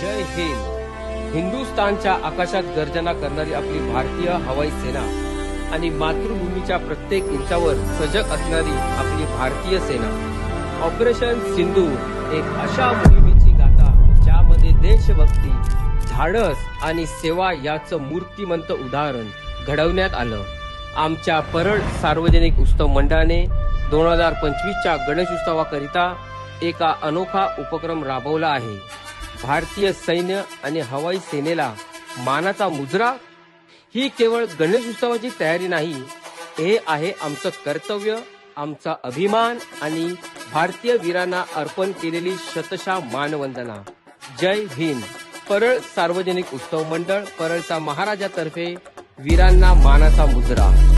जय हिंद. हिंदुस्थानच्या आकाशात गर्जना करणारी आपली भारतीय हवाई सेना आणि मातृभूमीच्या प्रत्येक इंचावर सजग असणारी आपली भारतीय सेना. ऑपरेशन सिंदूर एक अशा मोहिमेची गाथा ज्यामध्ये देशभक्ती, धाडस आणि सेवा याचं मूर्तिमंत उदाहरण घडवण्यात आलं. आमच्या परळ सार्वजनिक उत्सव मंडळाने 2025च्या गणेश उत्सवाकरिता एका अनोखा उपक्रम राबवला आहे. भारतीय सैन्य आणि हवाई सेनेला मानाचा मुजरा. ही केवळ गणेश उत्सवाची तयारी नाही, हे आहे आमचं कर्तव्य, आमचा अभिमान आणि भारतीय वीरांना अर्पण केलेली शतशः मानवंदना. जय हिंद. परळ सार्वजनिक उत्सव मंडळ परळचा महाराजातर्फे वीरांना मानाचा मुजरा.